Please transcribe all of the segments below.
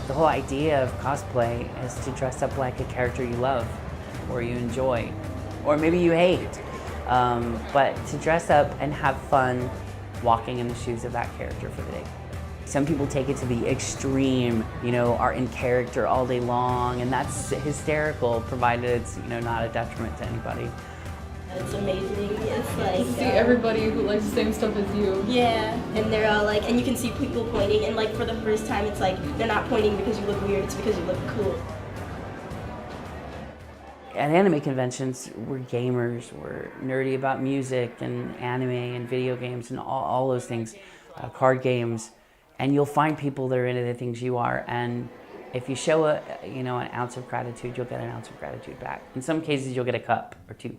The whole idea of cosplay is to dress up like a character you love, or you enjoy, or maybe you hate. But to dress up and have fun walking in the shoes of that character for the day. Some people take it to the extreme, are in character all day long, and that's hysterical, provided it's, not a detriment to anybody. It's amazing. It's like see everybody who likes the same stuff as you. Yeah, and they're all like, and you can see people pointing, and like for the first time, it's like they're not pointing because you look weird; it's because you look cool. At anime conventions, we're gamers, we're nerdy about music and anime and video games and all those things, card games, and you'll find people that are into the things you are, and if you show an ounce of gratitude, you'll get an ounce of gratitude back. In some cases, you'll get a cup or two.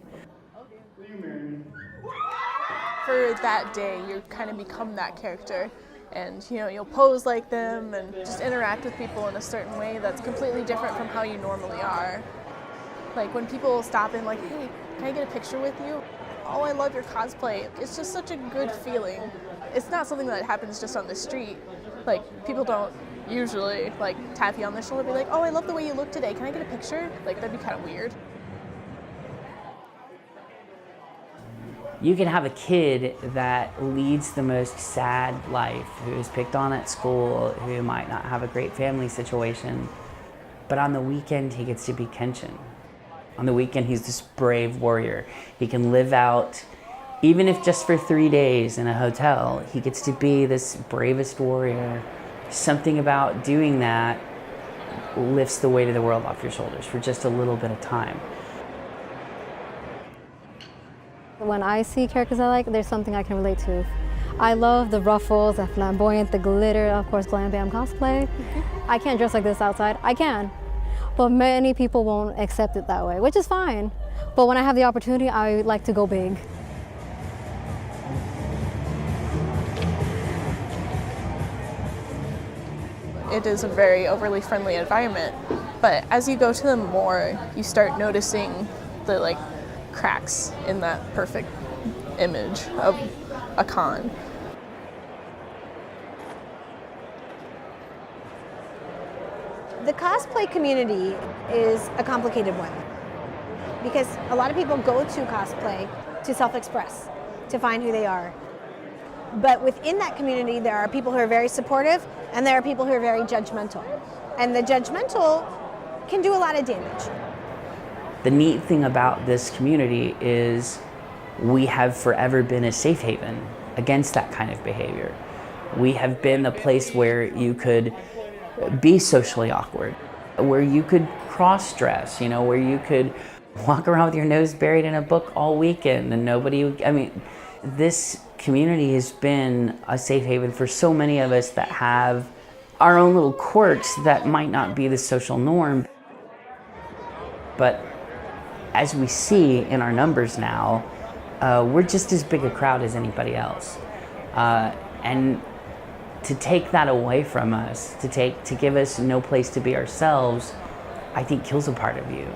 For that day, you kind of become that character, and you'll pose like them and just interact with people in a certain way that's completely different from how you normally are. Like when people stop in like, hey, can I get a picture with you? Oh, I love your cosplay. It's just such a good feeling. It's not something that happens just on the street. Like people don't usually like tap you on the shoulder and be like, oh, I love the way you look today. Can I get a picture? Like that'd be kind of weird. You can have a kid that leads the most sad life, who is picked on at school, who might not have a great family situation, but on the weekend he gets to be Kenshin. On the weekend he's this brave warrior. He can live out, even if just for 3 days in a hotel, he gets to be this bravest warrior. Something about doing that lifts the weight of the world off your shoulders for just a little bit of time. When I see characters I like, there's something I can relate to. I love the ruffles, the flamboyant, the glitter, of course, glam bam cosplay. I can't dress like this outside. I can, but many people won't accept it that way, which is fine. But when I have the opportunity, I like to go big. It is a very overly friendly environment, but as you go to them more, you start noticing the cracks in that perfect image of a con. The cosplay community is a complicated one because a lot of people go to cosplay to self-express, to find who they are. But within that community, there are people who are very supportive and there are people who are very judgmental. And the judgmental can do a lot of damage. The neat thing about this community is we have forever been a safe haven against that kind of behavior. We have been a place where you could be socially awkward, where you could cross-dress, where you could walk around with your nose buried in a book all weekend and this community has been a safe haven for so many of us that have our own little quirks that might not be the social norm. But as we see in our numbers now, we're just as big a crowd as anybody else. And to take that away from us, to give us no place to be ourselves, I think kills a part of you.